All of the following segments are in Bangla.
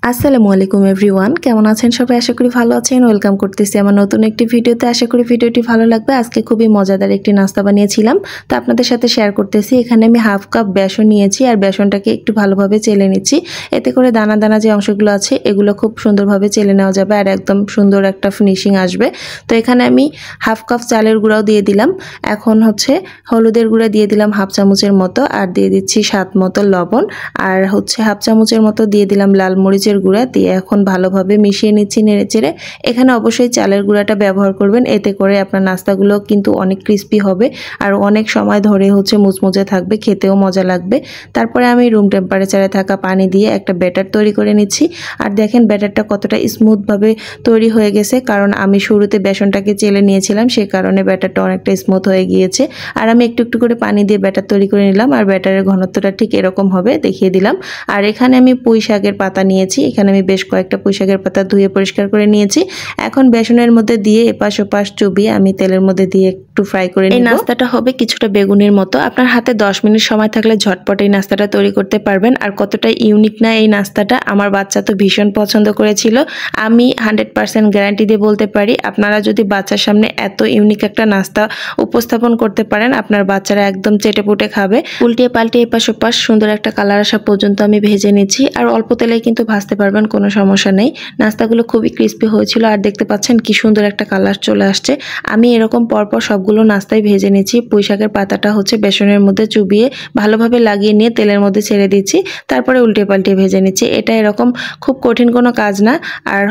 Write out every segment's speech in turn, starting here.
আসসালামু আলাইকুম এভরিওয়ান, কেমন আছেন সবাই? আশা করি ভালো আছেন। ওয়েলকাম করতেছি আমার নতুন একটি ভিডিওতে। আশা করি ভিডিওটি ভালো লাগবে। আজকে খুবই মজাদার একটি নাস্তা বানিয়েছিলাম, তো আপনাদের সাথে শেয়ার করতেছি। এখানে আমি হাফ কাপ বেসন নিয়েছি আর বেসনটাকে একটু ভালোভাবে চেলে নিচ্ছি। এতে করে দানা দানা যে অংশগুলো আছে এগুলো খুব সুন্দরভাবে চেলে নেওয়া যাবে আর একদম সুন্দর একটা ফিনিশিং আসবে। তো এখানে আমি হাফ কাপ চালের গুঁড়াও দিয়ে দিলাম। এখন হলুদের গুঁড়া দিয়ে দিলাম হাফ চামচের মতো, আর দিয়ে দিচ্ছি স্বাদ মতো লবণ, আর হাফ চামচের মতো দিয়ে দিলাম লাল মরিচের গুঁড়া দিয়ে এখন ভালোভাবে মিশিয়ে নিচ্ছি নেড়েচেড়ে। এখানে অবশ্যই চালের গুঁড়াটা ব্যবহার করবেন, এতে করে আপনার নাস্তাগুলো কিন্তু অনেক ক্রিস্পি হবে আর অনেক সময় ধরে মুচমুচে থাকবে, খেতেও মজা লাগবে। তারপরে আমি রুম টেম্পারেচারে থাকা পানি দিয়ে একটা ব্যাটার তৈরি করে নিচ্ছি। আর দেখেন ব্যাটারটা কতটা স্মুথভাবে তৈরি হয়ে গেছে, কারণ আমি শুরুতে বেসনটাকে চেলে নিয়েছিলাম, সে কারণে ব্যাটারটা অনেকটা স্মুথ হয়ে গিয়েছে। আর আমি একটু একটু করে পানি দিয়ে ব্যাটার তৈরি করে নিলাম, আর ব্যাটারের ঘনত্বটা ঠিক এরকম হবে দেখিয়ে দিলাম। আর এখানে আমি পুঁই শাকের পাতা নিয়েছি। এখানে আমি বেশ কয়েকটা পুঁই শাকের পাতা ধুয়ে পরিষ্কার করে নিয়েছি। এখন বেসনের মধ্যে দিয়ে এপাশ ওপাশ চুবিয়ে আমি তেলের মধ্যে দিয়ে একটু ফ্রাই করে নিব। এই নাস্তাটা হবে কিছুটা বেগুনের মতো। আপনার হাতে 10 মিনিট সময় থাকলে ঝটপট এই নাস্তাটা তৈরি করতে পারবেন। আর কতটা ইউনিক না এই নাস্তাটা, আমার বাচ্চা তো ভীষণ পছন্দ করেছিল। আমি 100% গ্যারান্টি দিয়ে বলতে পারি, আপনারা যদি বাচ্চার সামনে এত ইউনিক একটা নাস্তা উপস্থাপন করতে পারেন, আপনার বাচ্চারা একদম চেটেপুটে খাবে। উল্টিয়ে পাল্টিয়ে এপাশ ওপাশ সুন্দর একটা কালার আসা পর্যন্ত আমি ভেজে নিচ্ছি। আর অল্প তেলেই কিন্তু ভাজতে পারবেন, কোনো সমস্যা নেই। নাস্তাগুলো খুবই ক্রিস্পি হয়েছিল, আর দেখতে পাচ্ছেন কি সুন্দর একটা কালার চলে আসছে। আমি এরকম পরপর সবগুলো নাস্তাই ভেজে নিচ্ছি। পুঁই শাকের পাতাটা বেসনের মধ্যে চুবিয়ে ভালোভাবে লাগিয়ে নিয়ে তেলের মধ্যে ছেড়ে দিচ্ছি, তারপরে উল্টে পাল্টে ভেজে নিচ্ছি। এটা এরকম খুব কঠিন কোনো কাজ না, আর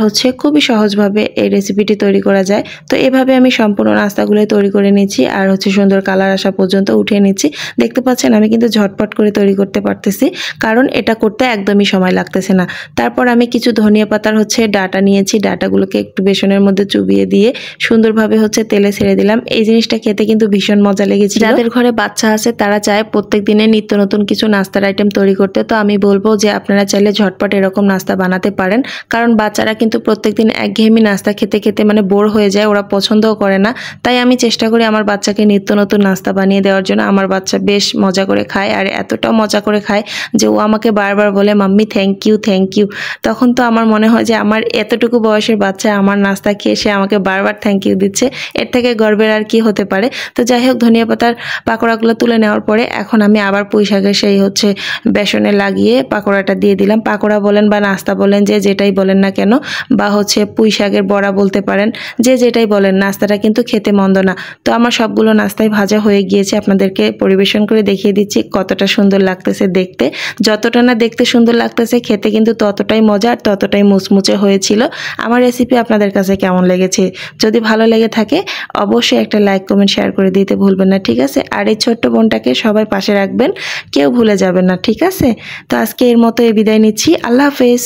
খুবই সহজভাবে এই রেসিপিটি তৈরি করা যায়। তো এভাবে আমি সম্পূর্ণ নাস্তাগুলো তৈরি করে নিচ্ছি, আর সুন্দর কালার আসা পর্যন্ত উঠিয়ে নিচ্ছি। দেখতে পাচ্ছেন আমি কিন্তু ঝটপট করে তৈরি করতে পারতেছি, কারণ এটা করতে একদমই সময় লাগতেছে না। তারপর আমি কিছু ধনিয়া পাতার ডাটা নিয়েছি। ডাটাগুলোকে একটু বেসনের মধ্যে চুবিয়ে দিয়ে সুন্দরভাবে তেলে ছেড়ে দিলাম। এই জিনিসটা খেতে কিন্তু ভীষণ মজা লেগেছিল। যাদের ঘরে বাচ্চা আছে তারা চায় প্রত্যেক দিনে নিত্য নতুন কিছু নাস্তার আইটেম তৈরি করতে, তো আমি বলবো যে আপনারা চাইলে ঝটপট এরকম নাস্তা বানাতে পারেন, কারণ বাচ্চারা কিন্তু প্রত্যেকদিন একঘেয়েমি নাস্তা খেতে খেতে বোর হয়ে যায়, ওরা পছন্দও করে না। তাই আমি চেষ্টা করি আমার বাচ্চাকে নিত্য নতুন নাস্তা বানিয়ে দেওয়ার জন্য। আমার বাচ্চা বেশ মজা করে খায়, আর এতটা মজা করে খায় যে ও আমাকে বারবার বলে, mummy thank you thank you. তখন তো আমার মনে হয় যে আমার এতটুকু বয়সের বাচ্চা আমার নাস্তা খেয়ে সে আমাকে বারবার থ্যাংক ইউ দিচ্ছে, এর থেকে গর্বের আর কি হতে পারে। তো যাই হোক, ধনিয়া পাতার পাকোড়াগুলো তুলে নেওয়ার পরে এখন আমি আবার পুঁই শাকের বেসনে লাগিয়ে পাকোড়াটা দিয়ে দিলাম। পাকোড়া বলেন বা নাস্তা বলেন, যে যেটাই বলেন না কেন, বা পুঁই শাকের বড়া বলতে পারেন, যে যেটাই বলেন, নাস্তাটা কিন্তু খেতে মন্দ না। তো আমার সবগুলো নাস্তাই ভাজা হয়ে গিয়েছে, আপনাদেরকে পরিবেশন করে দেখিয়ে দিচ্ছি কতটা সুন্দর লাগতেছে দেখতে। যতটা না দেখতে সুন্দর লাগতেছে, খেতে কিন্তু ততটাই মজা আর ততটাই মুচমুচে হয়েছিল। আমার রেসিপি আপনাদের কাছে কেমন লেগেছে? যদি ভালো লেগে থাকে অবশ্যই একটা লাইক কমেন্ট শেয়ার করে দিতে ভুলবেন না, ঠিক আছে? আর এই ছোট্ট বোনটাকে সবাই পাশে রাখবেন, কেউ ভুলে যাবেন না, ঠিক আছে? তো আজকে এর মতো বিদায় নিচ্ছি। আল্লাহ হাফেজ।